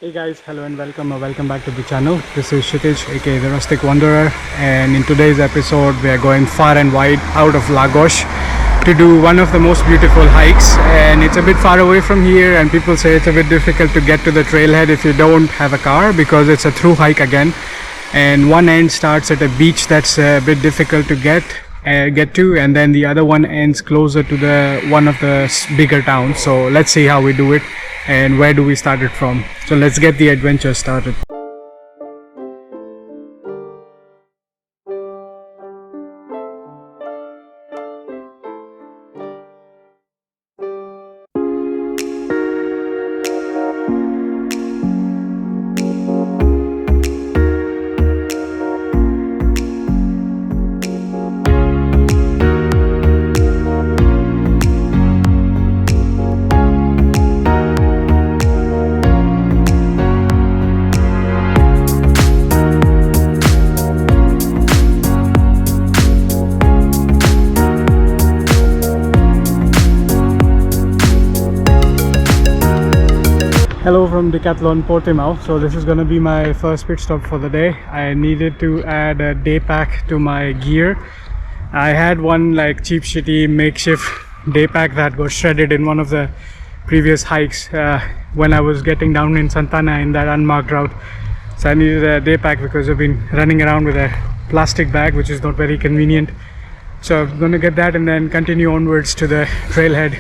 Hey guys, hello and welcome or welcome back to the channel. This is Kshitij, aka the Rustic Wanderer, and in today's episode we are going far and wide out of Lagos to do one of the most beautiful hikes, and it's a bit far away from here and people say it's a bit difficult to get to the trailhead if you don't have a car because it's a through hike again, and one end starts at a beach that's a bit difficult to get to, and then the other one ends closer to the one of the bigger towns. So let's see how we do it and where do we start it from. So let's get the adventure started. Hello from Decathlon Portimao. So this is going to be my first pit stop for the day. I needed to add a day pack to my gear. I had one like cheap shitty makeshift day pack that got shredded in one of the previous hikes when I was getting down in Santana in that unmarked route. So I needed a day pack because I've been running around with a plastic bag which is not very convenient. So I'm going to get that and then continue onwards to the trailhead.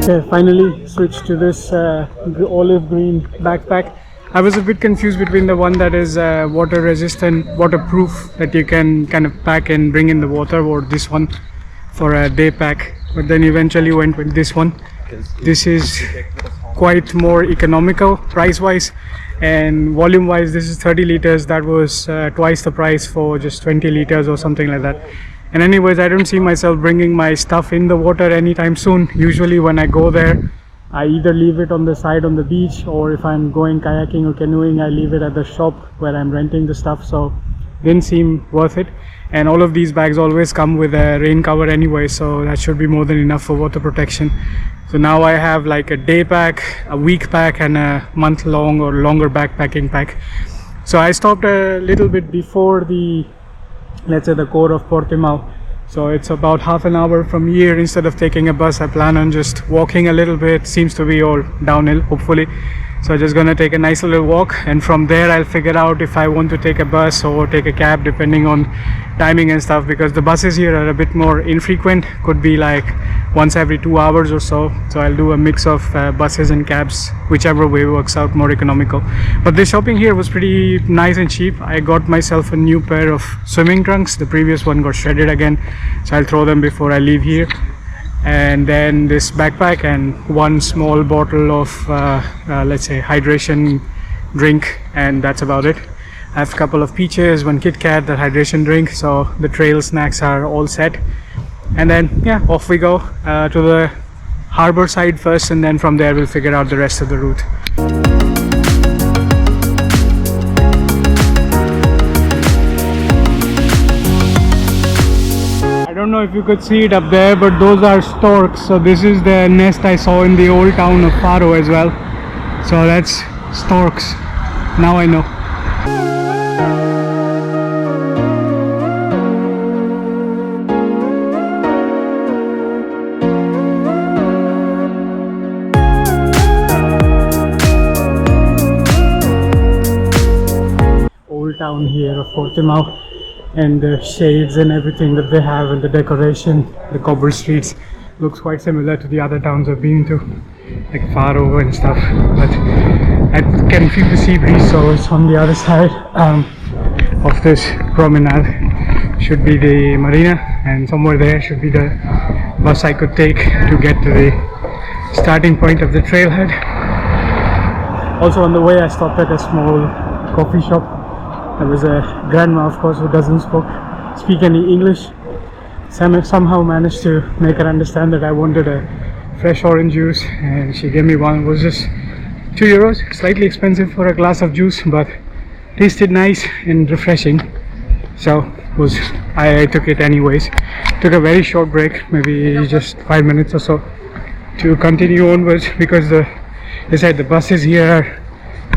Okay, finally switched to this olive green backpack. I was a bit confused between the one that is water resistant, waterproof, that you can kind of pack and bring in the water, or this one for a day pack, but then eventually went with this one. This is quite more economical price wise, and volume wise this is 30 liters. That was twice the price for just 20 liters or something like that. And anyways, I don't see myself bringing my stuff in the water anytime soon. Usually when I go there, I either leave it on the side on the beach, or if I'm going kayaking or canoeing, I leave it at the shop where I'm renting the stuff. So didn't seem worth it. And all of these bags always come with a rain cover anyway, so that should be more than enough for water protection. So now I have like a day pack, a week pack, and a month long or longer backpacking pack. So I stopped a little bit before the, let's say, the core of Portimao. So it's about half an hour from here. Instead of taking a bus, I plan on just walking a little bit. Seems to be all downhill, hopefully. So I'm just gonna take a nice little walk, and from there I'll figure out if I want to take a bus or take a cab, depending on timing and stuff, because the buses here are a bit more infrequent, could be like once every 2 hours or so. So I'll do a mix of buses and cabs, whichever way works out more economical. But the shopping here was pretty nice and cheap. I got myself a new pair of swimming trunks. The previous one got shredded again, so I'll throw them before I leave here. And then this backpack and one small bottle of let's say hydration drink, and that's about it. I have a couple of peaches, one Kit Kat, that hydration drink, so the trail snacks are all set. And then yeah, off we go to the harbor side first, and then from there we'll figure out the rest of the route. I don't know if you could see it up there, but those are storks. So this is the nest I saw in the old town of Faro as well. So that's storks. Now I know. Old town here of Portimao, and the shades and everything that they have, and the decoration, the cobble streets, looks quite similar to the other towns I've been to, like Faro and stuff. But I can feel the sea breeze, so it's on the other side of this promenade should be the marina, and somewhere there should be the bus I could take to get to the starting point of the trailhead. Also on the way I stopped at a small coffee shop. There was a grandma, of course, who doesn't speak any English. Somehow managed to make her understand that I wanted a fresh orange juice, and she gave me one. It was just €2, slightly expensive for a glass of juice, but tasted nice and refreshing. so I took it anyways. Took a very short break, maybe just 5 minutes or so, to continue onwards, because they said the buses here are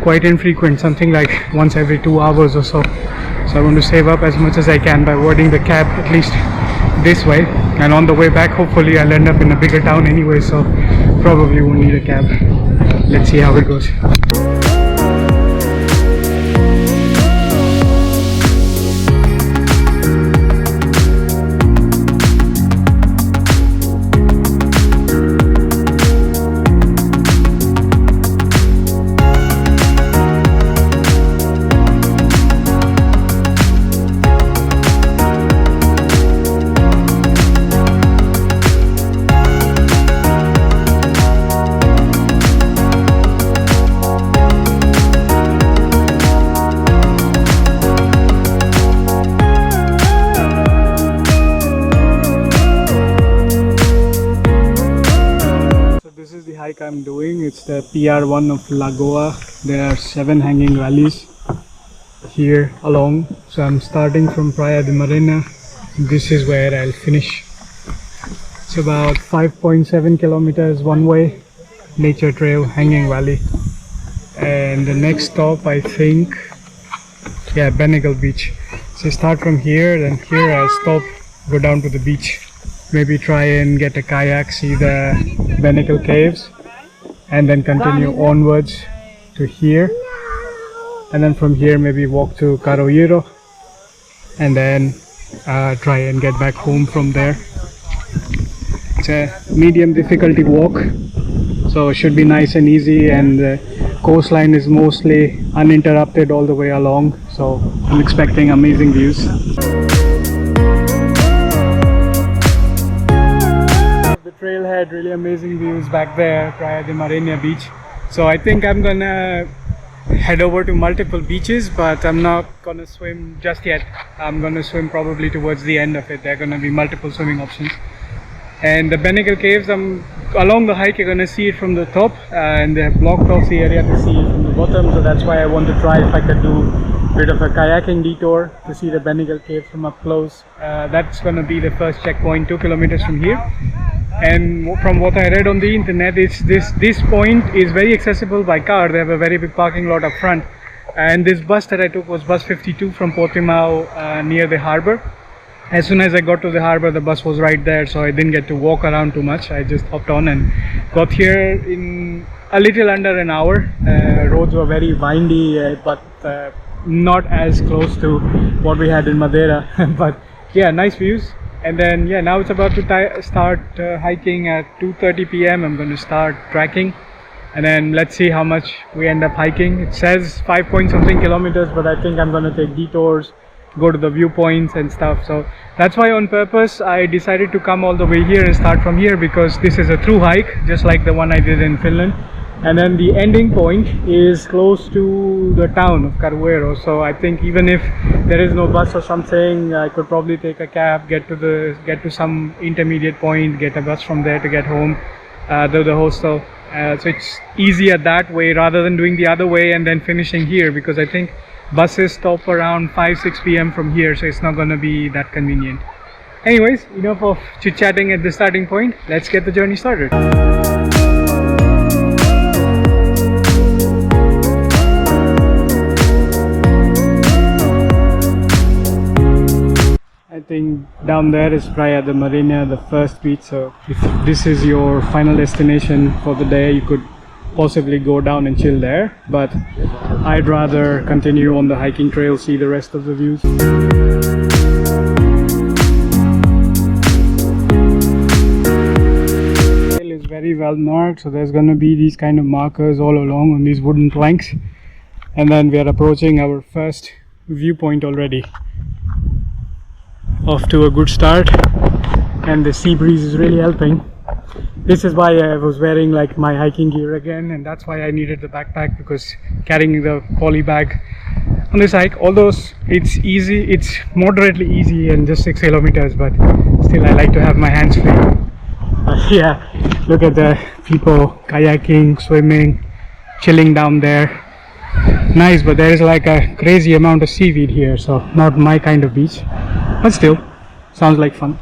quite infrequent, something like once every 2 hours or so. So I want to save up as much as I can by avoiding the cab, at least this way. And on the way back, hopefully I'll end up in a bigger town anyway, so probably won't need a cab. Let's see how it goes. Hike I'm doing, it's the PR1 of Lagoa. There are 7 hanging valleys here along, so I'm starting from Praia da Marinha. This is where I'll finish. It's about 5.7 kilometers one way, nature trail, hanging valley, and the next stop, I think, yeah, Benegal beach. So start from here, then here I'll stop, go down to the beach, maybe try and get a kayak, see the Benegal caves, and then continue onwards to here, and then from here maybe walk to Carvoeiro, and then try and get back home from there. It's a medium difficulty walk, so it should be nice and easy, and the coastline is mostly uninterrupted all the way along, so I'm expecting amazing views. Trailhead, really amazing views back there, Praia da Marinha beach. So I think I'm gonna head over to multiple beaches, but I'm not gonna swim just yet. I'm gonna swim probably towards the end of it. There are gonna be multiple swimming options. And the Benegal caves, along the hike you're gonna see it from the top, and they have blocked off the area to see it from the bottom, so that's why I want to try if I could do a bit of a kayaking detour to see the Benegal caves from up close. That's gonna be the first checkpoint, 2 kilometers from here. And from what I read on the internet, this point is very accessible by car. They have a very big parking lot up front, and this bus that I took was bus 52 from Portimao, near the harbour. As soon as I got to the harbour, the bus was right there, so I didn't get to walk around too much. I just hopped on and got here in a little under an hour. Roads were very windy, but not as close to what we had in Madeira. But yeah, nice views. And then yeah, now it's about to start hiking at 2:30 p.m. I'm going to start tracking, and then let's see how much we end up hiking. It says 5 point something kilometers, but I think I'm going to take detours, go to the viewpoints and stuff. So that's why on purpose I decided to come all the way here and start from here, because this is a through hike just like the one I did in Finland, and then the ending point is close to the town of Carvoeiro. So I think even if there is no bus or something, I could probably take a cab, get to some intermediate point, get a bus from there to get home to the hostel. So it's easier that way rather than doing the other way and then finishing here, because I think buses stop around 5-6 p.m. from here, so it's not going to be that convenient. Anyways, enough of chit-chatting at the starting point. Let's get the journey started. I think down there is Praia da Marinha, the first beach. So if this is your final destination for the day, you could possibly go down and chill there, but I'd rather continue on the hiking trail, see the rest of the views. The trail is very well marked, so there's gonna be these kind of markers all along on these wooden planks, and then we are approaching our first viewpoint already. Off to a good start, and the sea breeze is really helping. This is why I was wearing like my hiking gear again, and that's why I needed the backpack, because carrying the poly bag on this hike, although it's easy, it's moderately easy and just 6 kilometers, but still I like to have my hands free. Yeah, look at the people kayaking, swimming, chilling down there. nice, but there is like a crazy amount of seaweed here, so not my kind of beach, but still sounds like fun.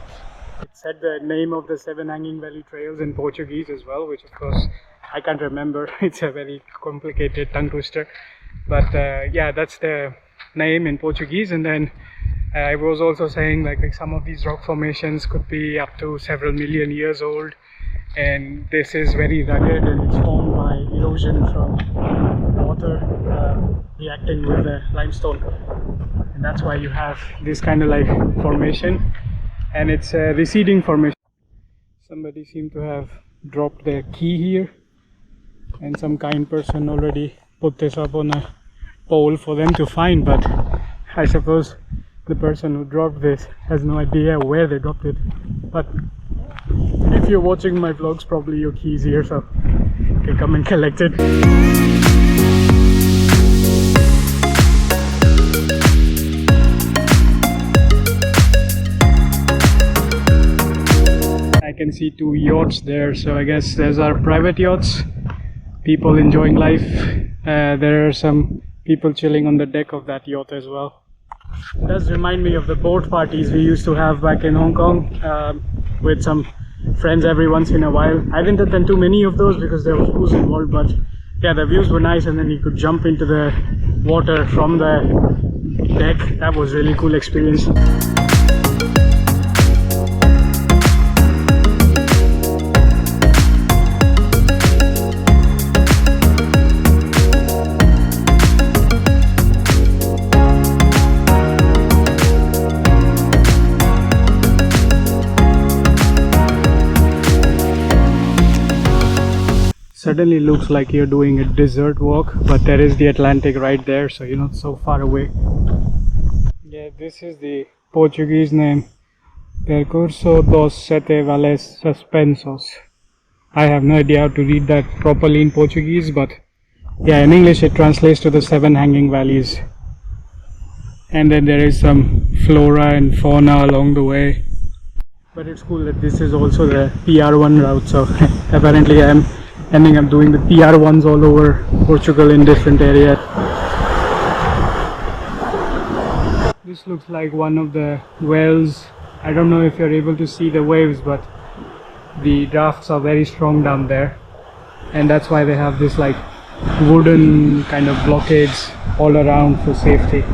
It said the name of the 7 hanging valley trails in Portuguese as well, which of course I can't remember. It's a very complicated tongue twister, but yeah, that's the name in Portuguese. And then I was also saying like some of these rock formations could be up to several million years old, and this is very rugged and it's formed by erosion from water reacting with the limestone, and that's why you have this kind of like formation, and it's a receding formation. Somebody seemed to have dropped their key here, and some kind person already put this up on a pole for them to find, but I suppose the person who dropped this has no idea where they dropped it. But if you're watching my vlogs, probably your key is here, so you can come and collect it. I can see 2 yachts there, so I guess those are private yachts. People enjoying life. There are some people chilling on the deck of that yacht as well. It does remind me of the boat parties we used to have back in Hong Kong with some friends every once in a while. I didn't attend too many of those because there was booze involved, but yeah, the views were nice, and then you could jump into the water from the deck. That was really cool experience. Suddenly looks like you're doing a desert walk, but there is the Atlantic right there, so you're not so far away. Yeah, this is the Portuguese name, Percurso dos Sete Vales Suspensos. I have no idea how to read that properly in Portuguese, but yeah, in English it translates to the 7 hanging valleys. And then there is some flora and fauna along the way. But it's cool that this is also the PR1 route, so apparently I'm ending up doing the PR1s all over Portugal in different areas. This looks like one of the wells. I don't know if you're able to see the waves, but the drafts are very strong down there, and that's why they have this like wooden kind of blockades all around for safety.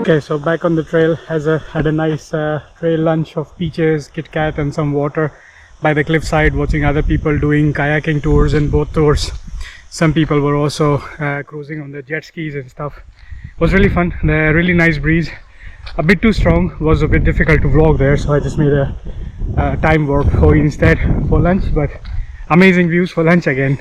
Okay, so back on the trail, had a nice trail lunch of peaches, Kit Kat and some water by the cliffside, watching other people doing kayaking tours and boat tours. Some people were also cruising on the jet skis and stuff. It was really fun. The really nice breeze, a bit too strong, was a bit difficult to vlog there, so I just made a time warp instead for lunch, but amazing views for lunch again.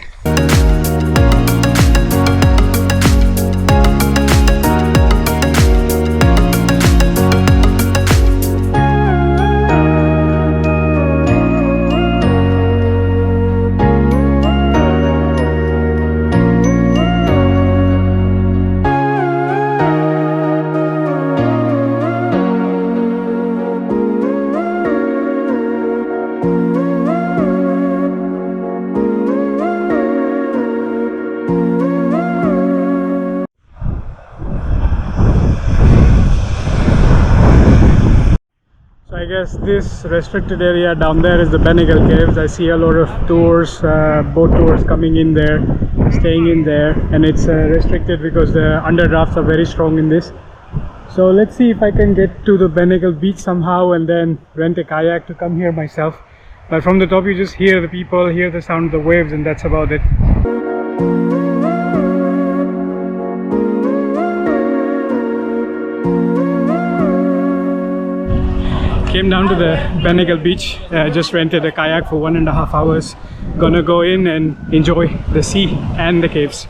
I guess this restricted area down there is the Bengal Caves. I see a lot of tours, boat tours coming in there, staying in there, and it's restricted because the underdrafts are very strong in this. So let's see if I can get to the Bengal beach somehow and then rent a kayak to come here myself. But from the top you just hear the people, hear the sound of the waves, and that's about it. Came down to the Benegal beach, just rented a kayak for 1.5 hours. Gonna go in and enjoy the sea and the caves.